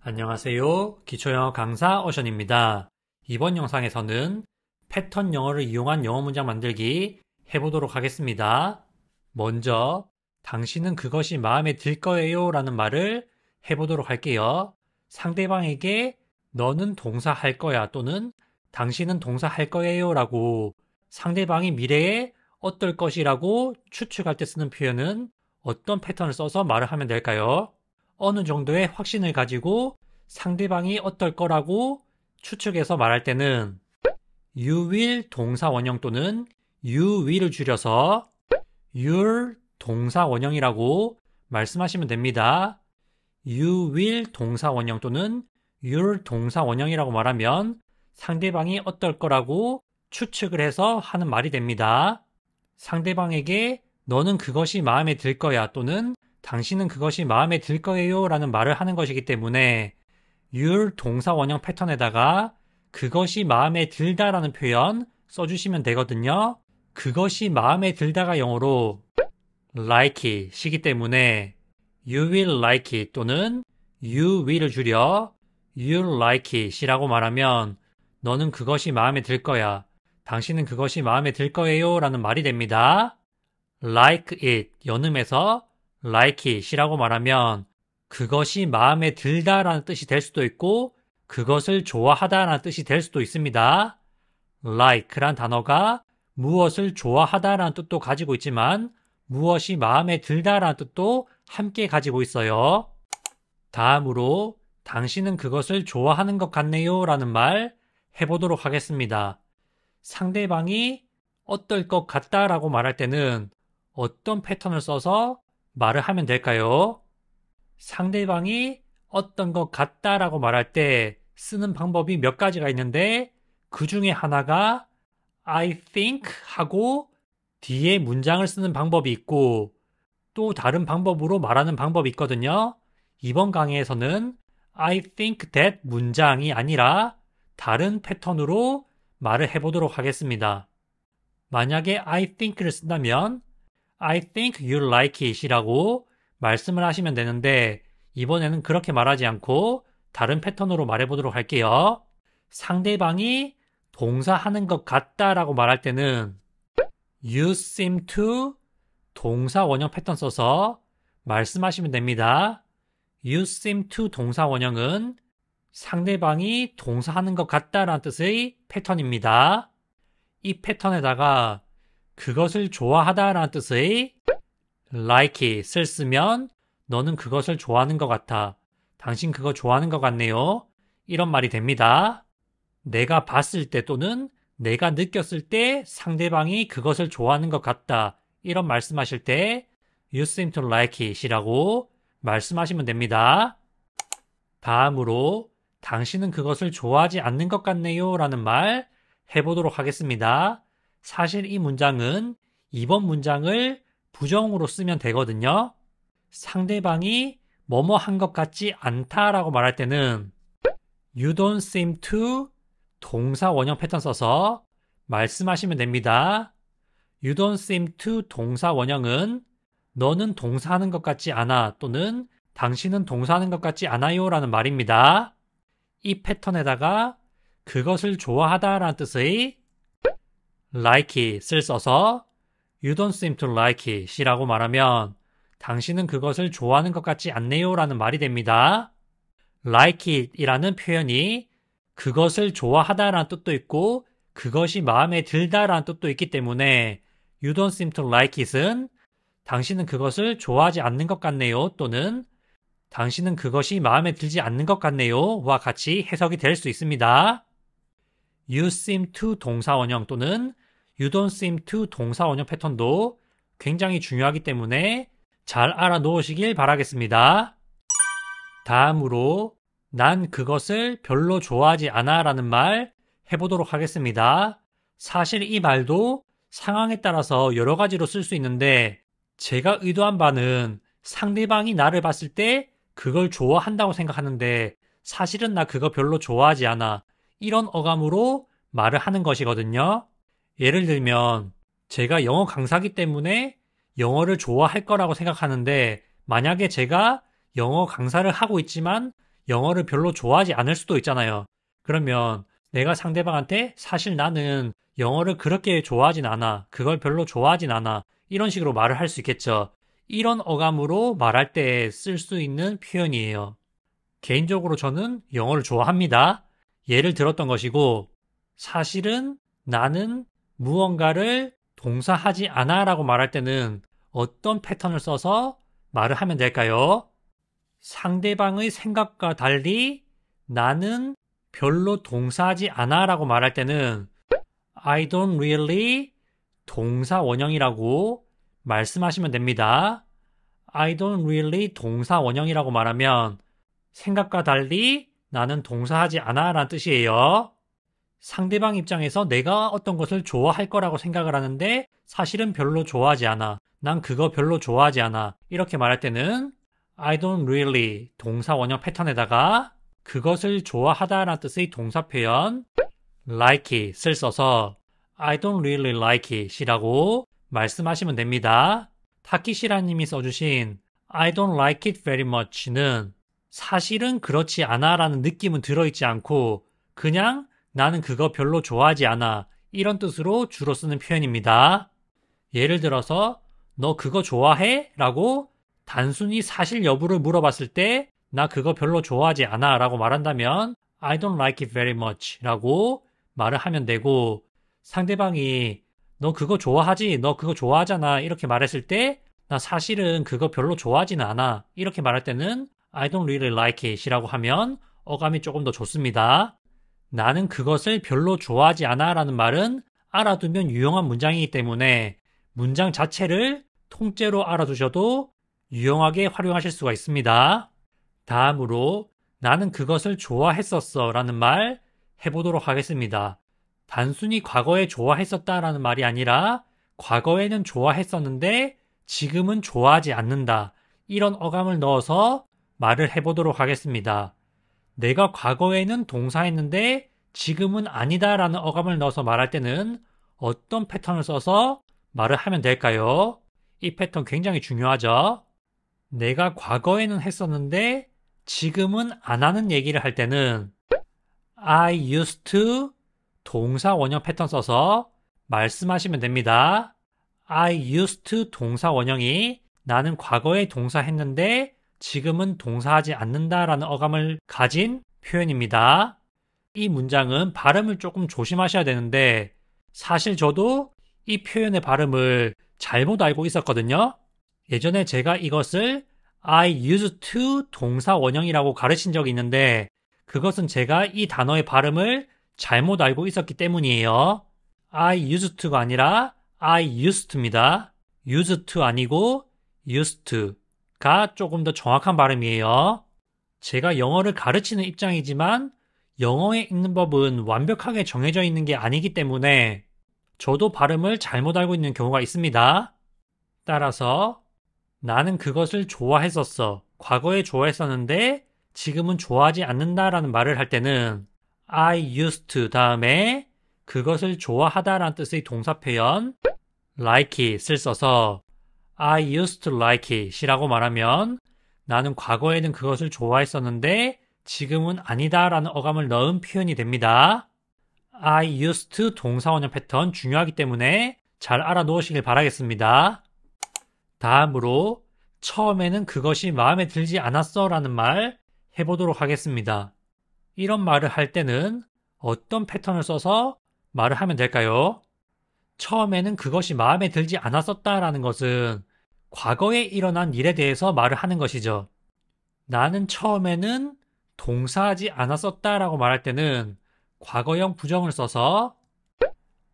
안녕하세요. 기초영어 강사 오션입니다. 이번 영상에서는 패턴 영어를 이용한 영어 문장 만들기 해보도록 하겠습니다. 먼저 당신은 그것이 마음에 들 거예요 라는 말을 해보도록 할게요. 상대방에게 너는 동사 할 거야 또는 당신은 동사 할 거예요 라고 상대방이 미래에 어떨 것이라고 추측할 때 쓰는 표현은 어떤 패턴을 써서 말을 하면 될까요? 어느 정도의 확신을 가지고 상대방이 어떨 거라고 추측해서 말할 때는 you will 동사 원형 또는 you will을 줄여서 your 동사 원형이라고 말씀하시면 됩니다. you will 동사 원형 또는 your 동사 원형이라고 말하면 상대방이 어떨 거라고 추측을 해서 하는 말이 됩니다. 상대방에게 너는 그것이 마음에 들 거야 또는 당신은 그것이 마음에 들 거예요 라는 말을 하는 것이기 때문에 your 동사 원형 패턴에다가 그것이 마음에 들다라는 표현 써주시면 되거든요. 그것이 마음에 들다가 영어로 like it이기 때문에 you will like it 또는 you will을 줄여 you'll like it이라고 말하면 너는 그것이 마음에 들 거야. 당신은 그것이 마음에 들 거예요 라는 말이 됩니다. like it, 연음에서 like it이라고 말하면 그것이 마음에 들다라는 뜻이 될 수도 있고 그것을 좋아하다라는 뜻이 될 수도 있습니다. like란 단어가 무엇을 좋아하다라는 뜻도 가지고 있지만 무엇이 마음에 들다라는 뜻도 함께 가지고 있어요. 다음으로 당신은 그것을 좋아하는 것 같네요 라는 말 해보도록 하겠습니다. 상대방이 어떨 것 같다라고 말할 때는 어떤 패턴을 써서 말을 하면 될까요? 상대방이 어떤 것 같다라고 말할 때 쓰는 방법이 몇 가지가 있는데 그 중에 하나가 I think 하고 뒤에 문장을 쓰는 방법이 있고 또 다른 방법으로 말하는 방법이 있거든요. 이번 강의에서는 I think that 문장이 아니라 다른 패턴으로 말을 해보도록 하겠습니다. 만약에 I think를 쓴다면 I think you like it이라고 말씀을 하시면 되는데 이번에는 그렇게 말하지 않고 다른 패턴으로 말해보도록 할게요. 상대방이 동사하는 것 같다라고 말할 때는 you seem to 동사 원형 패턴 써서 말씀하시면 됩니다. you seem to 동사 원형은 상대방이 동사하는 것 같다라는 뜻의 패턴입니다. 이 패턴에다가 그것을 좋아하다라는 뜻의 like it을 쓰면 너는 그것을 좋아하는 것 같아. 당신 그거 좋아하는 것 같네요. 이런 말이 됩니다. 내가 봤을 때 또는 내가 느꼈을 때 상대방이 그것을 좋아하는 것 같다. 이런 말씀하실 때 you seem to like it이라고 말씀하시면 됩니다. 다음으로 당신은 그것을 좋아하지 않는 것 같네요 라는 말 해보도록 하겠습니다. 사실 이 문장은 이번 문장을 부정으로 쓰면 되거든요. 상대방이 뭐뭐 한 것 같지 않다라고 말할 때는 You don't seem to 동사 원형 패턴 써서 말씀하시면 됩니다. You don't seem to 동사 원형은 너는 동사하는 것 같지 않아 또는 당신은 동사하는 것 같지 않아요 라는 말입니다. 이 패턴에다가 그것을 좋아하다라는 뜻의 like it을 써서 You don't seem to like it이라고 말하면 당신은 그것을 좋아하는 것 같지 않네요 라는 말이 됩니다. like it이라는 표현이 그것을 좋아하다라는 뜻도 있고 그것이 마음에 들다라는 뜻도 있기 때문에 You don't seem to like it은 당신은 그것을 좋아하지 않는 것 같네요 또는 당신은 그것이 마음에 들지 않는 것 같네요 와 같이 해석이 될 수 있습니다. You seem to 동사 원형 또는 You don't seem to 동사 원형 패턴도 굉장히 중요하기 때문에 잘 알아놓으시길 바라겠습니다. 다음으로 난 그것을 별로 좋아하지 않아 라는 말 해보도록 하겠습니다. 사실 이 말도 상황에 따라서 여러 가지로 쓸 수 있는데 제가 의도한 바는 상대방이 나를 봤을 때 그걸 좋아한다고 생각하는데 사실은 나 그거 별로 좋아하지 않아. 이런 어감으로 말을 하는 것이거든요. 예를 들면 제가 영어 강사기 때문에 영어를 좋아할 거라고 생각하는데 만약에 제가 영어 강사를 하고 있지만 영어를 별로 좋아하지 않을 수도 있잖아요. 그러면 내가 상대방한테 사실 나는 영어를 그렇게 좋아하진 않아. 그걸 별로 좋아하진 않아. 이런 식으로 말을 할 수 있겠죠. 이런 어감으로 말할 때 쓸 수 있는 표현이에요. 개인적으로 저는 영어를 좋아합니다. 예를 들었던 것이고, 사실은 나는 무언가를 동사하지 않아 라고 말할 때는 어떤 패턴을 써서 말을 하면 될까요? 상대방의 생각과 달리 나는 별로 동사하지 않아 라고 말할 때는 I don't really 동사 원형이라고 말씀하시면 됩니다. I don't really 동사 원형이라고 말하면 생각과 달리 나는 동사하지 않아 라는 뜻이에요. 상대방 입장에서 내가 어떤 것을 좋아할 거라고 생각을 하는데 사실은 별로 좋아하지 않아. 난 그거 별로 좋아하지 않아. 이렇게 말할 때는 I don't really 동사 원형 패턴에다가 그것을 좋아하다라는 뜻의 동사 표현 like it을 써서 I don't really like it이라고 말씀하시면 됩니다. 타키시라님이 써주신 I don't like it very much는 사실은 그렇지 않아 라는 느낌은 들어있지 않고 그냥 나는 그거 별로 좋아하지 않아 이런 뜻으로 주로 쓰는 표현입니다. 예를 들어서 너 그거 좋아해? 라고 단순히 사실 여부를 물어봤을 때 나 그거 별로 좋아하지 않아 라고 말한다면 I don't like it very much 라고 말을 하면 되고 상대방이 너 그거 좋아하지? 너 그거 좋아하잖아 이렇게 말했을 때 나 사실은 그거 별로 좋아하지는 않아 이렇게 말할 때는 I don't really like it 이라고 하면 어감이 조금 더 좋습니다. 나는 그것을 별로 좋아하지 않아 라는 말은 알아두면 유용한 문장이기 때문에 문장 자체를 통째로 알아두셔도 유용하게 활용하실 수가 있습니다. 다음으로 나는 그것을 좋아했었어 라는 말 해보도록 하겠습니다. 단순히 과거에 좋아했었다 라는 말이 아니라 과거에는 좋아했었는데 지금은 좋아하지 않는다. 이런 어감을 넣어서 말을 해보도록 하겠습니다. 내가 과거에는 동사했는데 지금은 아니다 라는 어감을 넣어서 말할 때는 어떤 패턴을 써서 말을 하면 될까요? 이 패턴 굉장히 중요하죠? 내가 과거에는 했었는데 지금은 안 하는 얘기를 할 때는 I used to 동사 원형 패턴 써서 말씀하시면 됩니다. I used to 동사 원형이 나는 과거에 동사했는데 지금은 동사하지 않는다라는 어감을 가진 표현입니다. 이 문장은 발음을 조금 조심하셔야 되는데 사실 저도 이 표현의 발음을 잘못 알고 있었거든요. 예전에 제가 이것을 I used to 동사 원형이라고 가르친 적이 있는데 그것은 제가 이 단어의 발음을 잘못 알고 있었기 때문이에요. I used to가 아니라 I used to입니다. used to 아니고 used to가 조금 더 정확한 발음이에요. 제가 영어를 가르치는 입장이지만 영어에 읽는 법은 완벽하게 정해져 있는 게 아니기 때문에 저도 발음을 잘못 알고 있는 경우가 있습니다. 따라서 나는 그것을 좋아했었어. 과거에 좋아했었는데 지금은 좋아하지 않는다라는 말을 할 때는 I used to 다음에 그것을 좋아하다라는 뜻의 동사 표현 like it을 써서 I used to like it이라고 말하면 나는 과거에는 그것을 좋아했었는데 지금은 아니다라는 어감을 넣은 표현이 됩니다. I used to 동사 원형 패턴 중요하기 때문에 잘 알아놓으시길 바라겠습니다. 다음으로 처음에는 그것이 마음에 들지 않았어 라는 말 해보도록 하겠습니다. 이런 말을 할 때는 어떤 패턴을 써서 말을 하면 될까요? 처음에는 그것이 마음에 들지 않았었다라는 것은 과거에 일어난 일에 대해서 말을 하는 것이죠. 나는 처음에는 동사하지 않았었다라고 말할 때는 과거형 부정을 써서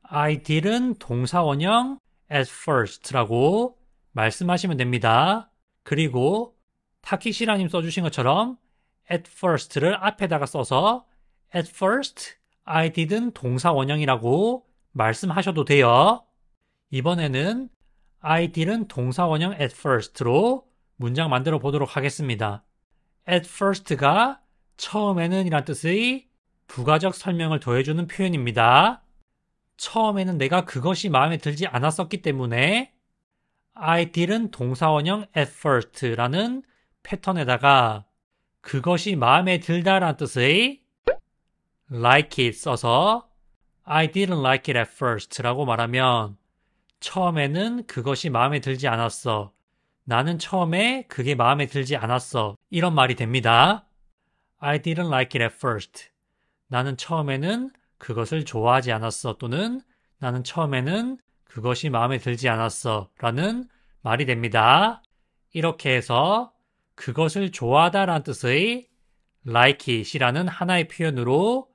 I didn't 동사 원형 at first라고 말씀하시면 됩니다. 그리고 타키시라님 써주신 것처럼 at first를 앞에다가 써서 at first I didn't 동사 원형이라고 말씀하셔도 돼요. 이번에는 I didn't 동사 원형 at first로 문장 만들어 보도록 하겠습니다. at first가 처음에는 이란 뜻의 부가적 설명을 더해주는 표현입니다. 처음에는 내가 그것이 마음에 들지 않았었기 때문에 I didn't 동사 원형 at first라는 패턴에다가 그것이 마음에 들다라는 뜻의 like it 써서 I didn't like it at first 라고 말하면 처음에는 그것이 마음에 들지 않았어. 나는 처음에 그게 마음에 들지 않았어. 이런 말이 됩니다. I didn't like it at first. 나는 처음에는 그것을 좋아하지 않았어. 또는 나는 처음에는 그것이 마음에 들지 않았어. 라는 말이 됩니다. 이렇게 해서 그것을 좋아하다라는 뜻의 like it이라는 하나의 표현으로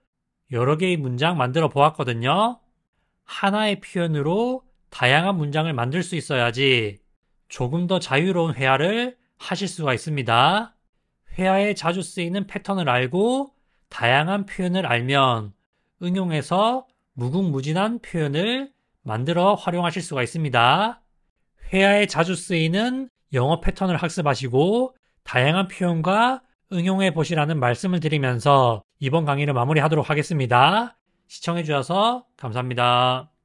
여러 개의 문장 만들어 보았거든요. 하나의 표현으로 다양한 문장을 만들 수 있어야지 조금 더 자유로운 회화를 하실 수가 있습니다. 회화에 자주 쓰이는 패턴을 알고 다양한 표현을 알면 응용해서 무궁무진한 표현을 만들어 활용하실 수가 있습니다. 회화에 자주 쓰이는 영어 패턴을 학습하시고 다양한 표현과 응용해 보시라는 말씀을 드리면서 이번 강의를 마무리하도록 하겠습니다. 시청해 주셔서 감사합니다.